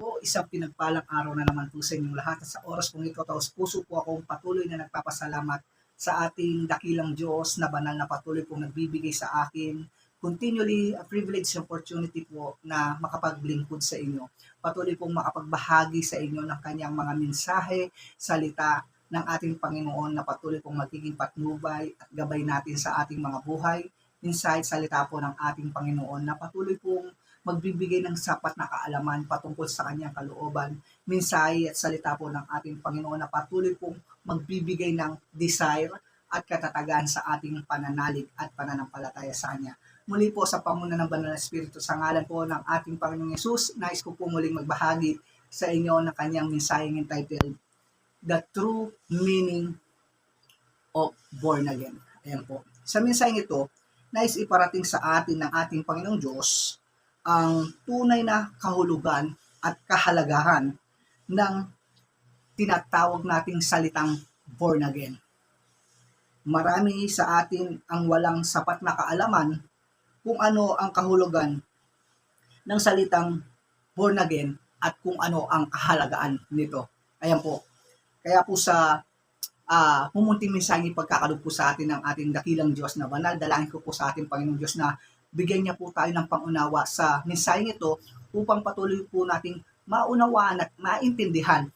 po, isang pinagpalang araw na naman po sa inyong lahat at sa oras pong ito, taos puso po akong patuloy na nagpapasalamat sa ating dakilang Diyos na banal na patuloy pong nagbibigay sa akin continually a privilege and opportunity po na makapaglingkod sa inyo. Patuloy pong makapagbahagi sa inyo ng kanyang mga mensahe, salita ng ating Panginoon na patuloy pong magiging patnubay at gabay natin sa ating mga buhay. Inside salita po ng ating Panginoon na patuloy pong magbibigay ng sapat na kaalaman patungkol sa kanyang kalooban, mensahe at salita po ng ating Panginoon na patuloy pong magbibigay ng desire at katatagan sa ating pananalig at pananampalataya sa Kanya. Muli po sa pamumuno ng Banal na Espiritu sa ngalan po ng ating Panginoong Yesus, nais ko po muling magbahagi sa inyo ng kanyang mensaheng entitled, The True Meaning of Born Again. Ayan po. Sa mensaheng ito, nais iparating sa atin ng ating Panginoong Diyos ang tunay na kahulugan at kahalagahan ng tinatawag nating salitang born again. Marami sa atin ang walang sapat na kaalaman kung ano ang kahulugan ng salitang born again at kung ano ang kahalagaan nito. Ayan po. Kaya po sa pumunting mensahe pagkakalog po sa atin ng ating dakilang Diyos na banal, dalangin ko po sa ating Panginoong Diyos na bigyan niya po tayo ng pangunawa sa mensaheng ito upang patuloy po nating maunawaan at maintindihan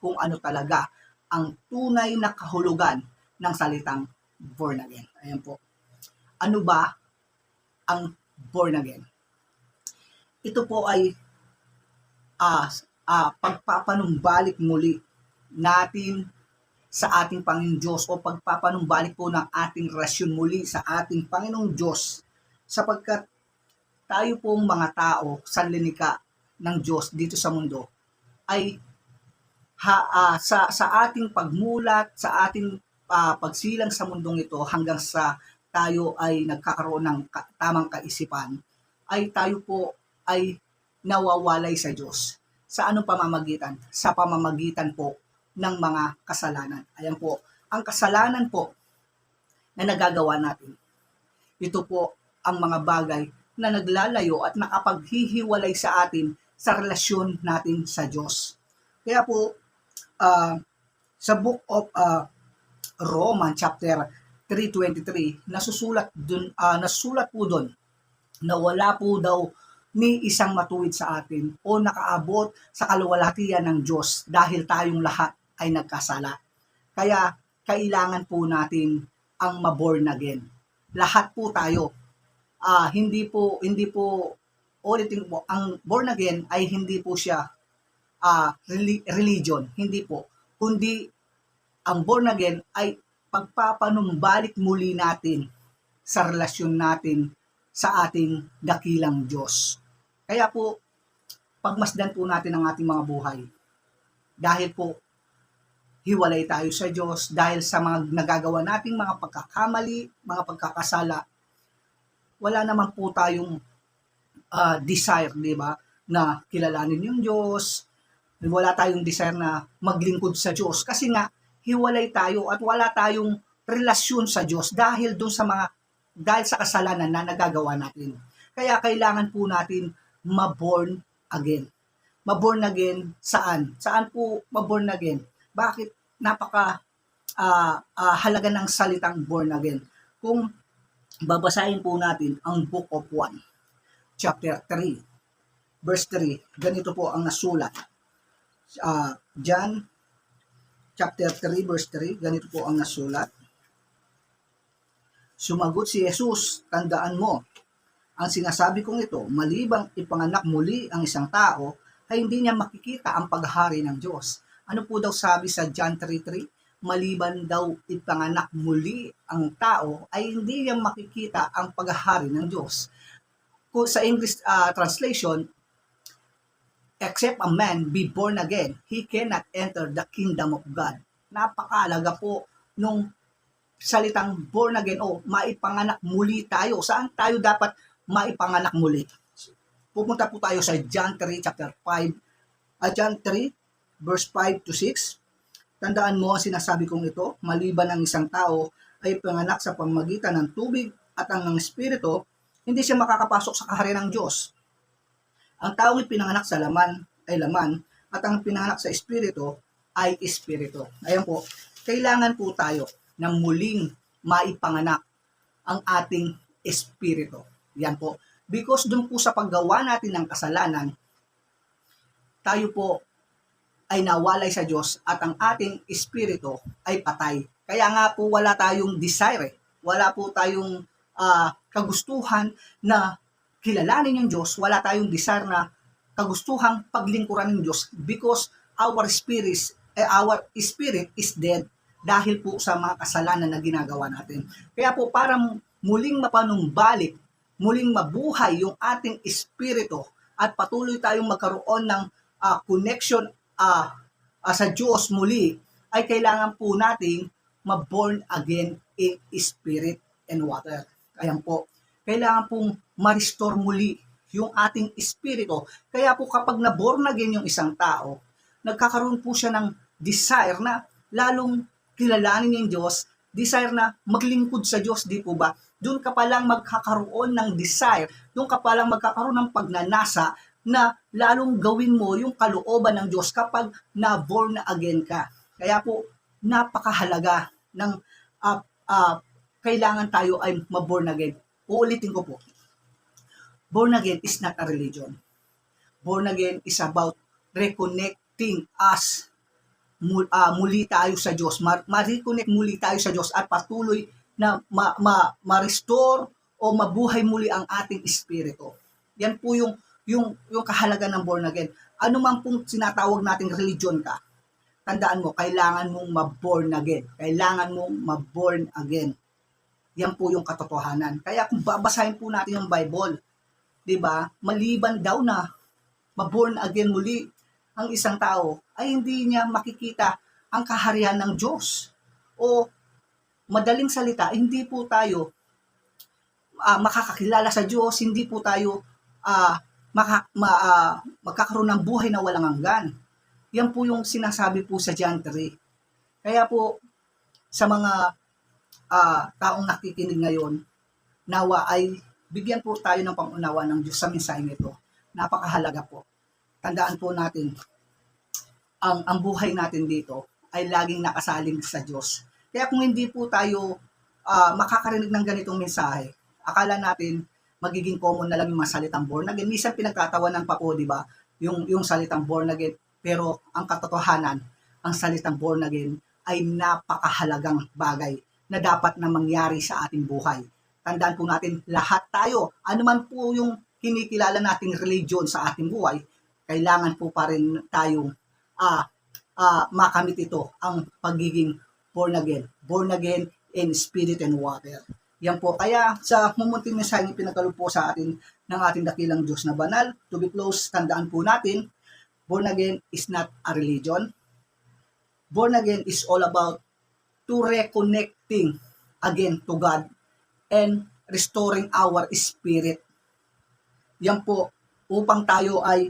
kung ano talaga ang tunay na kahulugan ng salitang born again. Ayan po. Ano ba ang born again? Ito po ay pagpapanumbalik muli natin sa ating Panginoong Diyos o pagpapanumbalik po ng ating relasyon muli sa ating Panginoong Diyos sapagkat tayo pong mga tao, sanlinika ng Diyos dito sa mundo ay sa ating pagmulat, sa ating pagsilang sa mundong ito hanggang sa tayo ay nagkakaroon ng tamang kaisipan, ay tayo po ay nawawalay sa Diyos. Sa anong pamamagitan? Sa pamamagitan po ng mga kasalanan. Ayan po, ang kasalanan po na nagagawa natin, ito po ang mga bagay na naglalayo at nakapaghihiwalay sa atin sa relasyon natin sa Diyos. Kaya po, sa book of Romans chapter 3:23, nasusulat po doon na wala po daw ni isang matuwid sa atin o nakaabot sa kaluwalhatian ng Diyos dahil tayong lahat ay nagkasala. Kaya kailangan po natin ang maborn again. Lahat po tayo. Hindi po ulitin po, ang born again ay hindi po siya religion, hindi po. Kundi ang born again ay pagpapanumbalik muli natin sa relasyon natin sa ating dakilang Diyos. Kaya po, pagmasdan po natin ang ating mga buhay. Dahil po, hiwalay tayo sa Diyos, dahil sa mga nagagawa nating mga pagkakamali, mga pagkakasala, wala naman po tayong desire, di ba, na kilalanin yung Diyos. Wala tayong desire na maglingkod sa Diyos kasi nga hiwalay tayo at wala tayong relasyon sa Diyos dahil sa kasalanan na nagagawa natin. Kaya kailangan po natin maborn again. Maborn again saan? Saan po maborn again? Bakit halaga ng salitang born again? Kung babasahin po natin ang Book of 1, chapter 3, verse 3, ganito po ang nasulat. John, chapter 3, verse 3, ganito po ang nasulat. Sumagot si Jesus, tandaan mo, ang sinasabi kong ito, malibang ipanganak muli ang isang tao, ay hindi niya makikita ang paghahari ng Diyos. Ano po daw sabi sa John 3:3? Maliban daw ipanganak muli ang tao, ay hindi niya makikita ang paghahari ng Diyos. Kung sa English translation, except a man be born again, he cannot enter the kingdom of God. Napakalaga po nung salitang born again o maipanganak muli tayo. Saan tayo dapat maipanganak muli? Pupunta po tayo sa John 3, chapter 5, John 3, verse 5 to 6. Tandaan mo ang sinasabi kong ito, maliban ang isang tao ay panganak sa pamamagitan ng tubig at ng Espiritu, hindi siya makakapasok sa kaharian ng Diyos. Ang taong ipinanganak sa laman ay laman at ang pinanganak sa espiritu ay espiritu. Ayan po, kailangan po tayo na muling maipanganak ang ating espiritu. Yan po. Because dun po sa paggawa natin ng kasalanan, tayo po ay nawalay sa Diyos at ang ating espiritu ay patay. Kaya nga po wala tayong desire, wala po tayong kagustuhan na kilalanin yung Diyos, wala tayong desire na kagustuhang paglingkuran ng Diyos because our spirit is dead dahil po sa mga kasalanan na ginagawa natin. Kaya po para muling mapanumbalik, muling mabuhay yung ating espiritu at patuloy tayong magkaroon ng connection sa Diyos muli, ay kailangan po nating ma-born again in spirit and water. Ayan po, kailangan pong ma-restore muli yung ating espiritu. Kaya po kapag na-born again yung isang tao, nagkakaroon po siya ng desire na lalong kilalanin yung Diyos, desire na maglingkod sa Diyos, di po ba? Doon ka palang magkakaroon ng desire, doon ka palang magkakaroon ng pagnanasa na lalong gawin mo yung kalooban ng Diyos kapag na-born again ka. Kaya po, napakahalaga ng kailangan tayo ay ma-born again. Uulitin ko po. Born again is not a religion. Born again is about reconnecting us. Muli tayo sa Diyos. Ma-reconnect muli tayo sa Diyos at patuloy na ma-restore o mabuhay muli ang ating espiritu. Yan po yung kahalagan ng born again. Ano man pong sinatawag nating religion ka, tandaan mo, kailangan mong ma-born again. Kailangan mong ma-born again. Yan po yung katotohanan. Kaya kung babasahin po natin yung Bible, di ba, maliban daw na ma-born again muli ang isang tao, ay hindi niya makikita ang kaharian ng Diyos. O madaling salita, hindi po tayo makakakilala sa Diyos, hindi po tayo magkakaroon ng buhay na walang hanggan. Yan po yung sinasabi po sa John 3. Kaya po, sa mga taong nakikinig ngayon, nawa ay bigyan po tayo ng pangunawa ng Diyos sa mensaheng ito. Napakahalaga po. Tandaan po natin, ang buhay natin dito ay laging nakasaling sa Diyos. Kaya kung hindi po tayo makakarinig ng ganitong mensahe, akala natin magiging common na lang yung mga salitang born again. Minsan pinagtatawanan pa po, di ba? Yung salitang born again. Pero ang katotohanan, ang salitang born again ay napakahalagang bagay na dapat na mangyari sa ating buhay. Tandaan po natin, lahat tayo, anuman po yung kinikilala nating religion sa ating buhay, kailangan po pa rin tayong makamit ito, ang pagiging born again. Born again in spirit and water. Yan po. Kaya sa mumunting mensahe pinagkaloob po sa atin ng ating dakilang Diyos na banal, to be close, tandaan po natin, born again is not a religion. Born again is all about to reconnecting again to God and restoring our spirit. Yan po, upang tayo ay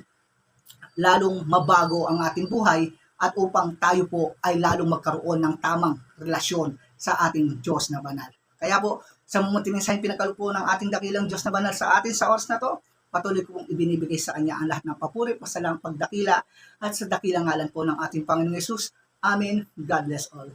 lalong mabago ang ating buhay at upang tayo po ay lalong magkaroon ng tamang relasyon sa ating Diyos na banal. Kaya po, sa mumunting mensahe pinagkaloob po ng ating dakilang Diyos na banal sa atin sa oras na to, patuloy ko pong ibinibigay sa Kanya ang lahat ng papuri, pasalang, pagdakila at sa dakilang ngalan po ng ating Panginoong Yesus. Amen. God bless all.